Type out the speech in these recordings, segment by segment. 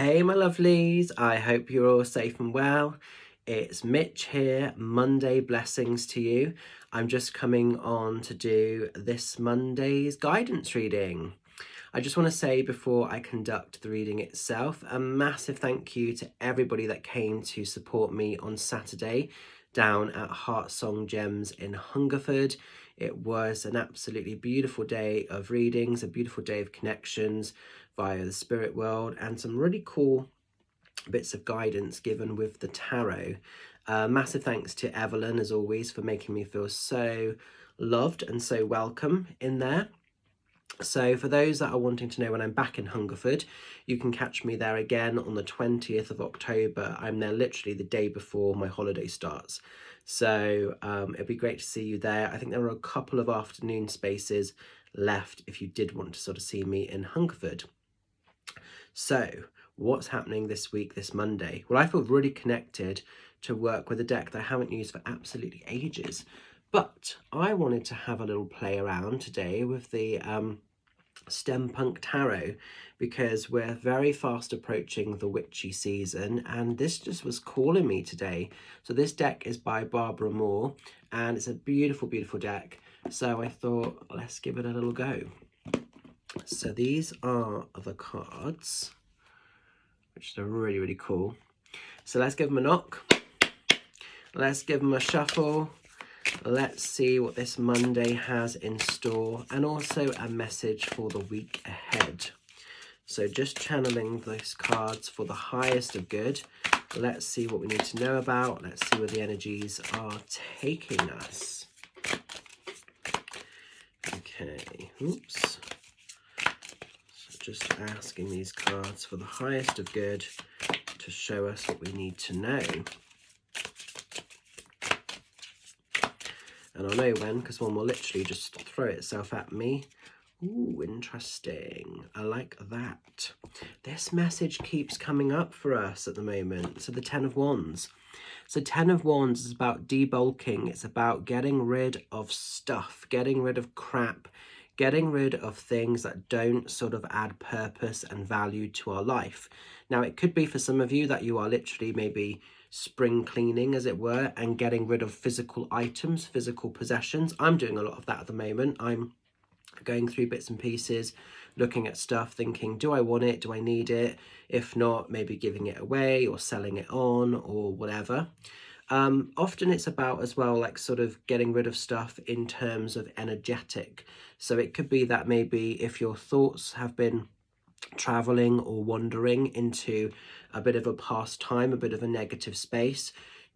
Hey my lovelies, I hope you're all safe and well. It's Mitch here, Monday blessings to you. I'm just coming on to do this Monday's guidance reading. I just want to say before I conduct the reading itself, a massive thank you to everybody that came to support me on Saturday down at Heart Song Gems in Hungerford. It was an absolutely beautiful day of readings, a beautiful day of connections via the spirit world, and some really cool bits of guidance given with the tarot. Massive thanks to Evelyn, as always, for making me feel so loved and so welcome in there. So for those that are wanting to know when I'm back in Hungerford, you can catch me there again on the 20th of October. I'm there literally the day before my holiday starts. So it'd be great to see you there. I think there are a couple of afternoon spaces left if you did want to sort of see me in Hungerford. So what's happening this week, this Monday? Well, I feel really connected to work with a deck that I haven't used for absolutely ages. But I wanted to have a little play around today with the Steampunk Tarot, because we're very fast approaching the witchy season, and this just was calling me today. So this deck is by Barbara Moore, and it's a beautiful, beautiful deck. So I thought, let's give it a little go. So these are the cards, which are really, really cool. So let's give them a knock. Let's give them a shuffle. Let's see what this Monday has in store, and also a message for the week ahead. So just channeling those cards for the highest of good. Let's see what we need to know about. Let's see where the energies are taking us. Okay, oops. So just asking these cards for the highest of good to show us what we need to know. And I'll know when, because one will literally just throw itself at me. Ooh, interesting. I like that. This message keeps coming up for us at the moment. So the Ten of Wands. So Ten of Wands is about debulking. It's about getting rid of stuff, getting rid of crap, getting rid of things that don't sort of add purpose and value to our life. Now, it could be for some of you that you are literally maybe spring cleaning, as it were, and getting rid of physical items, physical possessions. I'm doing a lot of that at the moment. I'm going through bits and pieces, looking at stuff, thinking, do I want it? Do I need it? If not, maybe giving it away or selling it on or whatever. Often it's about as well, like sort of getting rid of stuff in terms of energetic. So it could be that maybe if your thoughts have been traveling or wandering into a bit of a past time, a bit of a negative space,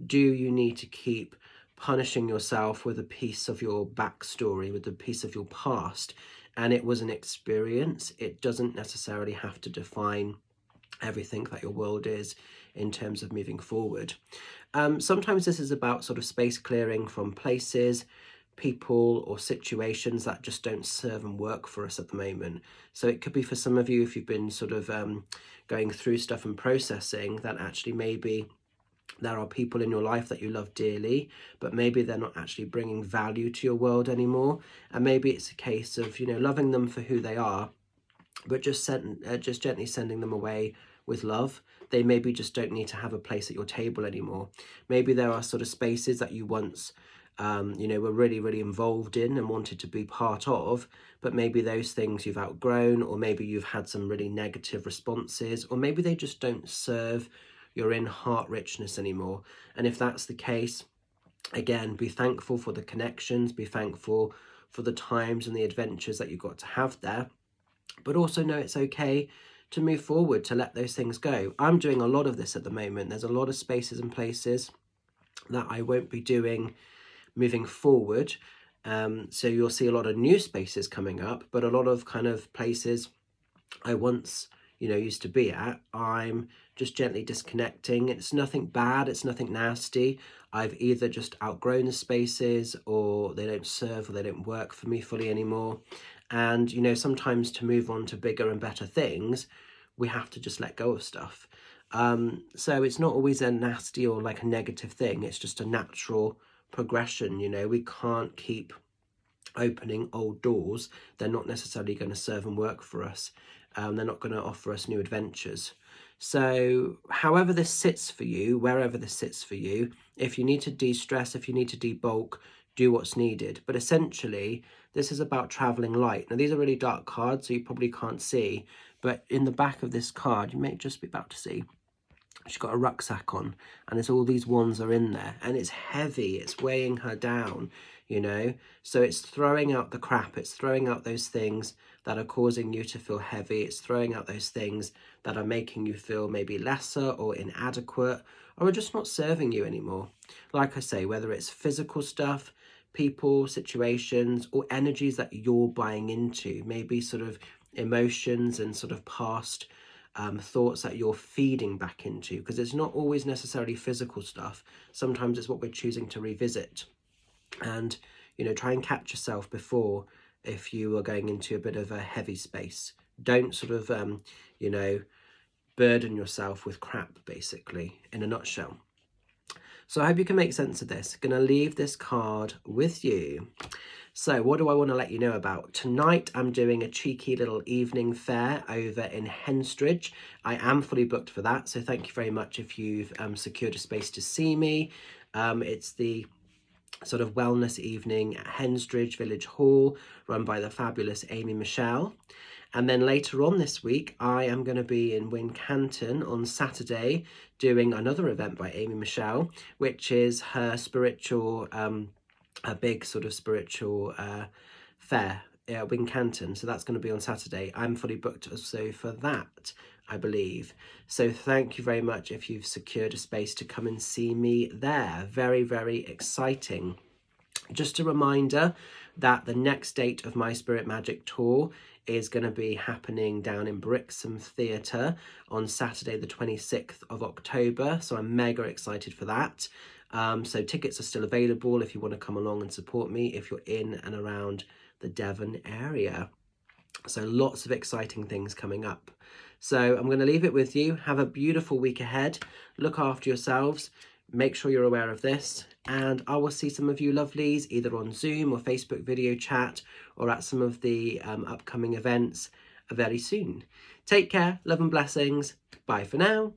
do you need to keep punishing yourself with a piece of your backstory, with a piece of your past? And it was an experience. It doesn't necessarily have to define everything that your world is in terms of moving forward. Sometimes this is about sort of space clearing from places, people or situations that just don't serve and work for us at the moment. So it could be for some of you, if you've been sort of going through stuff and processing, that actually maybe there are people in your life that you love dearly, but maybe they're not actually bringing value to your world anymore. And maybe it's a case of, you know, loving them for who they are, but just gently sending them away with love. They maybe just don't need to have a place at your table anymore. Maybe there are sort of spaces that you once were really, really involved in and wanted to be part of, but maybe those things you've outgrown, or maybe you've had some really negative responses, or maybe they just don't serve your in heart richness anymore. And if that's the case, again, be thankful for the connections, be thankful for the times and the adventures that you got to have there, but also know it's okay to move forward, to let those things go. I'm doing a lot of this at the moment. There's a lot of spaces and places that I won't be doing moving forward. So you'll see a lot of new spaces coming up, but a lot of kind of places I once, used to be at, I'm just gently disconnecting. It's nothing bad, it's nothing nasty. I've either just outgrown the spaces, or they don't serve, or they don't work for me fully anymore. And, sometimes to move on to bigger and better things, we have to just let go of stuff. So it's not always a nasty or like a negative thing. It's just a natural progression. We can't keep opening old doors. They're not necessarily going to serve and work for us. They're not going to offer us new adventures. So however this sits for you, wherever this sits for you, if you need to de-stress, if you need to debulk, do what's needed. But essentially, this is about traveling light. Now, these are really dark cards, so you probably can't see. But in the back of this card, you may just be about to see, she's got a rucksack on, and there's all these wands are in there, and it's heavy, it's weighing her down, you know. So it's throwing out the crap, it's throwing out those things that are causing you to feel heavy, it's throwing out those things that are making you feel maybe lesser or inadequate, or are just not serving you anymore. Like I say, whether it's physical stuff, people, situations, or energies that you're buying into, maybe sort of emotions and sort of past thoughts that you're feeding back into, because it's not always necessarily physical stuff. Sometimes it's what we're choosing to revisit. And, you know, try and catch yourself before, if you are going into a bit of a heavy space. Don't sort of, you know, burden yourself with crap, basically, in a nutshell. So I hope you can make sense of this. Going to leave this card with you. So what do I want to let you know about? Tonight I'm doing a cheeky little evening fair over in Henstridge. I am fully booked for that, so thank you very much if you've secured a space to see me. It's the sort of wellness evening at Henstridge Village Hall, run by the fabulous Amy Michelle. And then later on this week, I am going to be in Wincanton on Saturday doing another event by Amy Michelle, which is her spiritual, a big sort of spiritual fair at Wincanton. So that's going to be on Saturday. I'm fully booked also for that, I believe. So thank you very much if you've secured a space to come and see me there. Very, very exciting. Just a reminder that the next date of my Spirit Magic tour is going to be happening down in Brixham Theatre on Saturday the 26th of October. So I'm mega excited for that. So tickets are still available if you want to come along and support me if you're in and around the Devon area. So lots of exciting things coming up. So I'm going to leave it with you. Have a beautiful week ahead. Look after yourselves. Make sure you're aware of this. And I will see some of you lovelies either on Zoom or Facebook video chat or at some of the upcoming events very soon. Take care. Love and blessings. Bye for now.